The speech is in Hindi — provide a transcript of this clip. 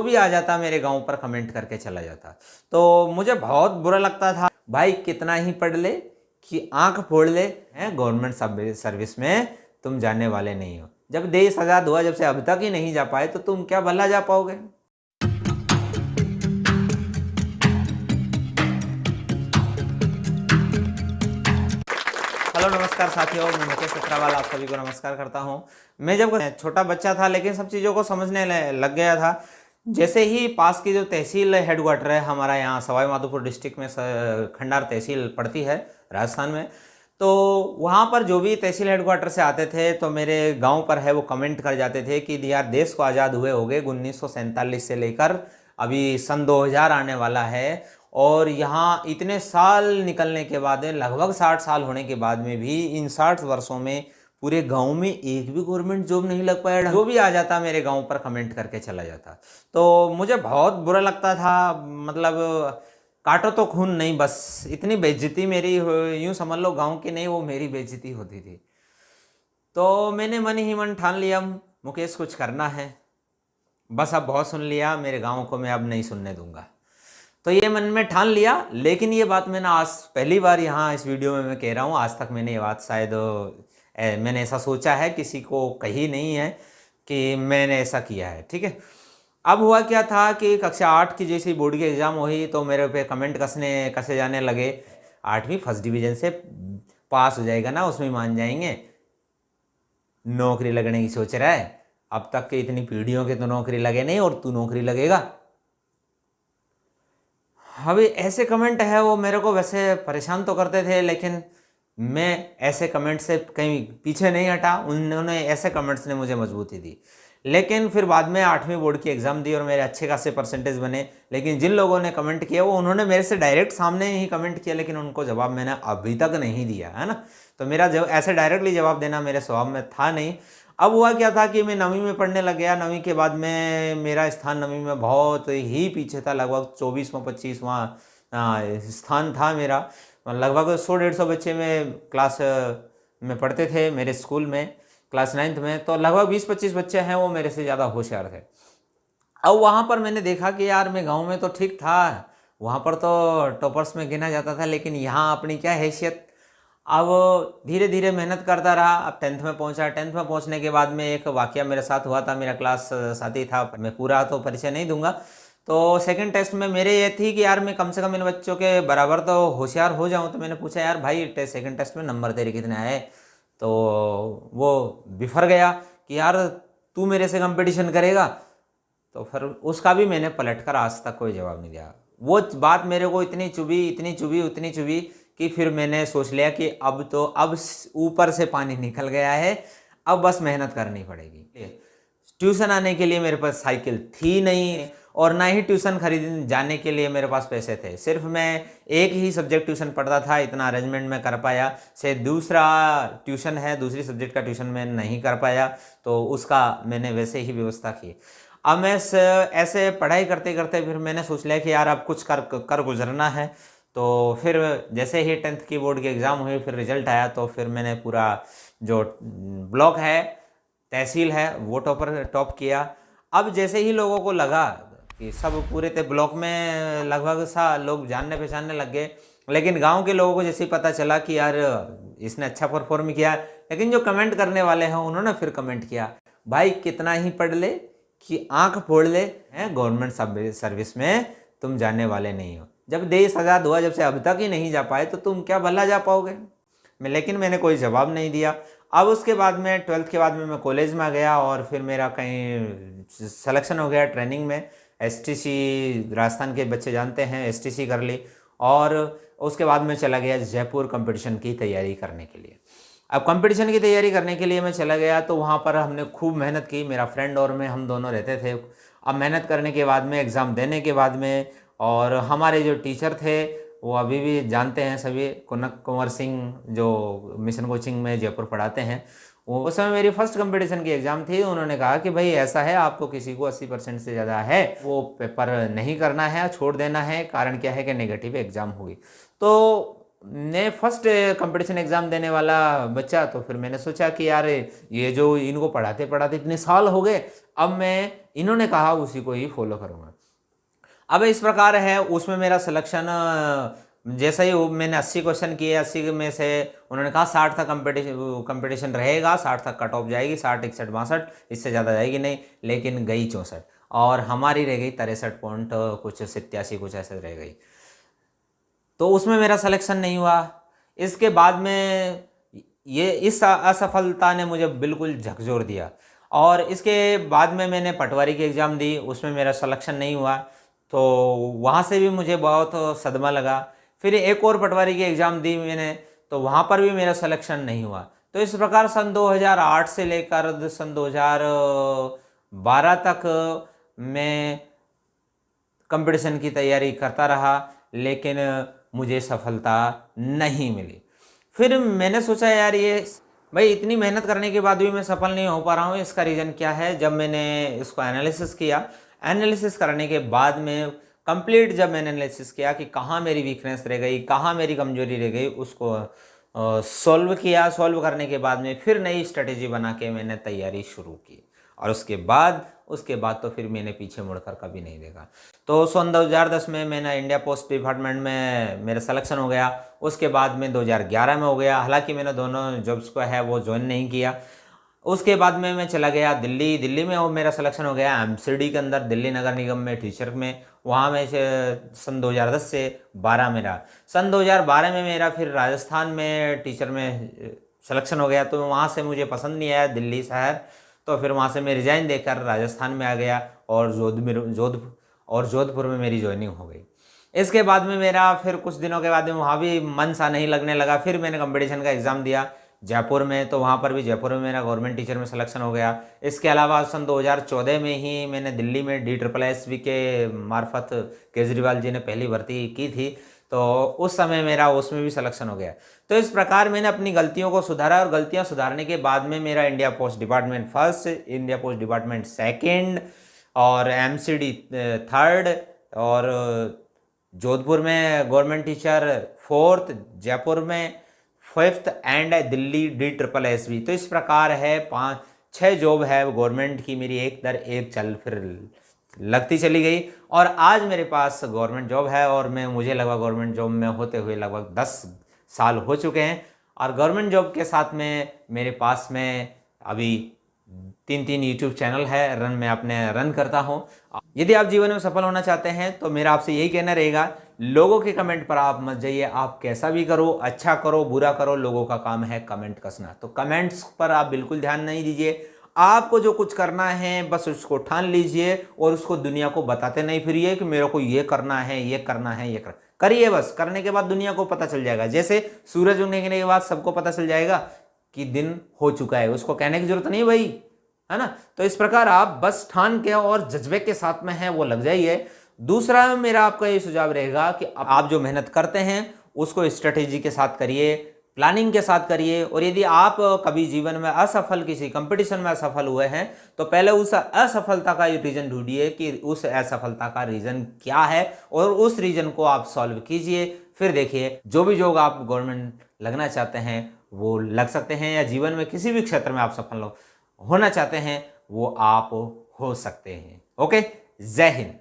जो भी आ जाता मेरे गांव पर कमेंट करके चला जाता। तो मुझे बहुत बुरा लगता था, भाई कितना ही पढ़ ले कि आंख फोड़ ले, हैं गवर्नमेंट सर्विस में तुम जाने वाले नहीं हो। जब देश आज़ाद हुआ, जब से अब तक ही नहीं जा पाए, तो तुम क्या भला जा पाओगे। हेलो नमस्कार साथियों, मैं मुकेश सत्रावाला आप सभी को नमस्कार करता हूं। मैं जब छोटा बच्चा था लेकिन सब चीज़ों को समझने लग गया था। जैसे ही पास की जो तहसील हेडक्वार्टर है हमारा यहाँ सवाई माधोपुर डिस्ट्रिक्ट में खंडार तहसील पड़ती है राजस्थान में, तो वहाँ पर जो भी तहसील हेडक्वार्टर से आते थे तो मेरे गांव पर है वो कमेंट कर जाते थे कि यार देश को आज़ाद हुए हो गए 1947 से लेकर अभी सन 2000 आने वाला है, और यहाँ इतने साल निकलने के बाद लगभग 60 साल होने के बाद में भी इन 60 वर्षों में पूरे गांव में एक भी गवर्नमेंट जॉब नहीं लग पाया। जो भी आ जाता मेरे गांव पर कमेंट करके चला जाता, तो मुझे बहुत बुरा लगता था। मतलब काटो तो खून नहीं, बस इतनी बेइज्जती मेरी, यूँ समझ लो गांव की नहीं वो मेरी बेइज्जती होती थी। तो मैंने मन ही मन ठान लिया मुकेश कुछ करना है, बस अब बहुत सुन लिया, मेरे गाँव को मैं अब नहीं सुनने दूंगा। तो ये मन में ठान लिया। लेकिन ये बात मैंने आज पहली बार यहाँ इस वीडियो में मैं कह रहा हूँ, आज तक मैंने ये बात शायद मैंने ऐसा सोचा है किसी को कही नहीं है कि मैंने ऐसा किया है। ठीक है, अब हुआ क्या था कि कक्षा 8 की जैसी बोर्ड की एग्ज़ाम हुई तो मेरे पे कमेंट कसे जाने लगे, 8वीं फर्स्ट डिवीज़न से पास हो जाएगा ना उसमें मान जाएंगे, नौकरी लगने की सोच रहा है, अब तक के इतनी पीढ़ियों के तो नौकरी लगे नहीं और तू नौकरी लगेगा। अभी ऐसे कमेंट है वो मेरे को वैसे परेशान तो करते थे, लेकिन मैं ऐसे कमेंट से कहीं पीछे नहीं हटा, उन्होंने ऐसे कमेंट्स ने मुझे मजबूती दी। लेकिन फिर बाद में 8वीं बोर्ड की एग्ज़ाम दी और मेरे अच्छे खासे परसेंटेज बने। लेकिन जिन लोगों ने कमेंट किया वो उन्होंने मेरे से डायरेक्ट सामने ही कमेंट किया, लेकिन उनको जवाब मैंने अभी तक नहीं दिया है ना। तो मेरा ऐसे डायरेक्टली जवाब देना मेरे स्वभाव में था नहीं। अब हुआ क्या था कि मैं 9वीं में पढ़ने लग गया। 9वीं के बाद में मेरा स्थान 9वीं में बहुत ही पीछे था, लगभग 24वां 25वां स्थान था मेरा। लगभग 100-150 बच्चे में क्लास में पढ़ते थे मेरे स्कूल में, क्लास 9th में, तो लगभग 20-25 बच्चे हैं वो मेरे से ज़्यादा होशियार थे। अब वहाँ पर मैंने देखा कि यार मैं गाँव में तो ठीक था, वहाँ पर तो टॉपर्स में गिना जाता था, लेकिन यहाँ अपनी क्या हैसियत। अब धीरे धीरे मेहनत करता रहा, अब 10th में पहुंचा। 10th में पहुंचने के बाद में एक वाकया मेरे साथ हुआ था, मेरा क्लास साथी था, मैं पूरा तो परिचय नहीं दूंगा। तो सेकंड टेस्ट में मेरे ये थी कि यार मैं कम से कम इन बच्चों के बराबर तो होशियार हो जाऊं। तो मैंने पूछा यार भाई सेकंड टेस्ट में नंबर तेरे कितने आए, तो वो बिफर गया कि यार तू मेरे से कंपटीशन करेगा। तो फिर उसका भी मैंने पलट कर आज तक कोई जवाब नहीं दिया। वो बात मेरे को इतनी चुभी कि फिर मैंने सोच लिया कि अब ऊपर से पानी निकल गया है, अब बस मेहनत करनी पड़ेगी। ट्यूशन आने के लिए मेरे पास साइकिल थी नहीं, और ना ही ट्यूशन खरीद जाने के लिए मेरे पास पैसे थे। सिर्फ मैं एक ही सब्जेक्ट ट्यूशन पढ़ता था, इतना अरेंजमेंट में कर पाया। से दूसरा ट्यूशन है, दूसरी सब्जेक्ट का ट्यूशन मैं नहीं कर पाया, तो उसका मैंने वैसे ही व्यवस्था की। अब मैं ऐसे पढ़ाई करते करते फिर मैंने सोच लिया कि यार अब कुछ कर गुजरना है। तो फिर जैसे ही 10th की बोर्ड की एग्ज़ाम हुई, फिर रिजल्ट आया, तो फिर मैंने पूरा जो ब्लॉक है, तहसील है, वो टॉप किया। अब जैसे ही लोगों को लगा कि सब पूरे ब्लॉक में लगभग लोग जानने पहचानने लग गए, लेकिन गांव के लोगों को जैसे ही पता चला कि यार इसने अच्छा परफॉर्म किया, लेकिन जो कमेंट करने वाले हैं उन्होंने फिर कमेंट किया, भाई कितना ही पढ़ ले कि आंख फोड़ ले, हैं गवर्नमेंट सर्विस में तुम जाने वाले नहीं हो। जब देश आज़ाद हुआ, जब से अब तक ही नहीं जा पाए, तो तुम क्या भला जा पाओगे। लेकिन मैंने कोई जवाब नहीं दिया। अब उसके बाद में 12th के बाद में मैं कॉलेज में गया, और फिर मेरा कहीं सिलेक्शन हो गया ट्रेनिंग में। एसटीसी राजस्थान के बच्चे जानते हैं, एसटीसी कर ली, और उसके बाद में चला गया जयपुर कंपटीशन की तैयारी करने के लिए। अब कंपटीशन की तैयारी करने के लिए मैं चला गया, तो वहाँ पर हमने खूब मेहनत की, मेरा फ्रेंड और मैं, हम दोनों रहते थे। अब मेहनत करने के बाद में, एग्ज़ाम देने के बाद में, और हमारे जो टीचर थे वो अभी भी जानते हैं सभी, कनक कुंवर सिंह जो मिशन कोचिंग में जयपुर पढ़ाते हैं, वो उस समय मेरी फर्स्ट कंपटीशन की एग्ज़ाम थी। उन्होंने कहा कि भाई ऐसा है, आपको किसी को 80% से ज़्यादा है वो पेपर नहीं करना है, छोड़ देना है, कारण क्या है कि नेगेटिव एग्ज़ाम होगी। तो मैं फर्स्ट कंपटीशन एग्ज़ाम देने वाला बच्चा, तो फिर मैंने सोचा कि यार ये जो इनको पढ़ाते पढ़ाते इतने साल हो गए, अब मैं इन्होंने कहा उसी को ही फॉलो करूँगा। अब इस प्रकार है, उसमें मेरा सिलेक्शन जैसे ही मैंने 80 क्वेश्चन किए, 80 में से उन्होंने कहा 60 तक कंपटीशन रहेगा, 60 तक कट ऑफ जाएगी, 60 61 62, इससे ज़्यादा जाएगी नहीं, लेकिन गई 64 और हमारी रह गई 63 पॉइंट कुछ 87 कुछ ऐसे रह गई। तो उसमें मेरा सिलेक्शन नहीं हुआ। इसके बाद में ये इस असफलता ने मुझे बिल्कुल झकझोर दिया और इसके बाद में मैंने पटवारी की एग्ज़ाम दी, उसमें मेरा सिलेक्शन नहीं हुआ, तो वहाँ से भी मुझे बहुत सदमा लगा। फिर एक और पटवारी की एग्ज़ाम दी मैंने, तो वहाँ पर भी मेरा सिलेक्शन नहीं हुआ। तो इस प्रकार सन 2008 से लेकर सन 2012 तक मैं कंपटीशन की तैयारी करता रहा, लेकिन मुझे सफलता नहीं मिली। फिर मैंने सोचा यार ये भाई इतनी मेहनत करने के बाद भी मैं सफल नहीं हो पा रहा हूँ, इसका रीज़न क्या है। जब मैंने इसको एनालिसिस किया, एनालिसिस करने के बाद में कंप्लीट जब मैंने एनालिसिस किया कि कहाँ मेरी वीकनेस रह गई, कहाँ मेरी कमजोरी रह गई, उसको सॉल्व किया। सॉल्व करने के बाद में फिर नई स्ट्रेटेजी बना के मैंने तैयारी शुरू की और उसके बाद तो फिर मैंने पीछे मुड़कर कभी नहीं देखा। तो सन 2010 में मैंने इंडिया पोस्ट डिपार्टमेंट में मेरा सिलेक्शन हो गया। उसके बाद में 2011 में हो गया। हालांकि मैंने दोनों जॉब्स को है वो ज्वाइन नहीं किया। उसके बाद में मैं चला गया दिल्ली में, वो मेरा सिलेक्शन हो गया एमसीडी के अंदर, दिल्ली नगर निगम में टीचर में। वहाँ में सन 2010 से 12 में रहा। सन 2012 में मेरा फिर राजस्थान में टीचर में सिलेक्शन हो गया। तो वहाँ से मुझे पसंद नहीं आया दिल्ली शहर, तो फिर वहाँ से मैं रिजाइन देकर राजस्थान में आ गया और जोधपुर में मेरी ज्वाइनिंग हो गई। इसके बाद में मेरा फिर कुछ दिनों के बाद में वहाँ भी मन सा नहीं लगने लगा। फिर मैंने कंपटीशन का एग्ज़ाम दिया जयपुर में, तो वहाँ पर भी जयपुर में मेरा गवर्नमेंट टीचर में सिलेक्शन हो गया। इसके अलावा सन 2014 में ही मैंने दिल्ली में DSSS के मार्फत केजरीवाल जी ने पहली भर्ती की थी, तो उस समय मेरा उसमें भी सिलेक्शन हो गया। तो इस प्रकार मैंने अपनी गलतियों को सुधारा और गलतियां सुधारने के बाद में मेरा India post department first, India post department second और MCD थर्ड और जोधपुर में गवर्नमेंट टीचर फोर्थ, जयपुर में फिफ्थ एंड दिल्ली DSSS भी। तो इस प्रकार है 5-6 जॉब है गवर्नमेंट की मेरी एक दर एक चल फिर लगती चली गई और आज मेरे पास गवर्नमेंट जॉब है और मुझे लगा गवर्नमेंट जॉब में होते हुए लगभग 10 साल हो चुके हैं। और गवर्नमेंट जॉब के साथ में मेरे पास में अभी 3 यूट्यूब चैनल है, मैं अपने रन करता हूँ। यदि आप जीवन में सफल होना चाहते हैं तो मेरा आपसे यही कहना रहेगा, लोगों के कमेंट पर आप मत जाइए। आप कैसा भी करो, अच्छा करो बुरा करो, लोगों का काम है कमेंट कसना। तो कमेंट्स पर आप बिल्कुल ध्यान नहीं दीजिए। आपको जो कुछ करना है बस उसको ठान लीजिए और उसको दुनिया को बताते नहीं फिरिए कि मेरे को ये करना है, ये करना है, ये करिए। बस करने के बाद दुनिया को पता चल जाएगा। जैसे सूरज उगने के बाद सबको पता चल जाएगा कि दिन हो चुका है, उसको कहने की जरूरत नहीं भाई, है ना। तो इस प्रकार आप बस ठान के और जज्बे के साथ में है वो लग जाइए। दूसरा मेरा आपका ये सुझाव रहेगा कि आप जो मेहनत करते हैं उसको स्ट्रेटेजी के साथ करिए, प्लानिंग के साथ करिए। और यदि आप कभी जीवन में असफल किसी कंपटीशन में असफल हुए हैं तो पहले उस असफलता का रीजन ढूंढिए कि उस असफलता का रीजन क्या है और उस रीजन को आप सॉल्व कीजिए। फिर देखिए जो भी जॉब आप गवर्नमेंट लगना चाहते हैं वो लग सकते हैं, या जीवन में किसी भी क्षेत्र में आप सफल होना चाहते हैं वो आप हो सकते हैं। ओके, जय हिंद।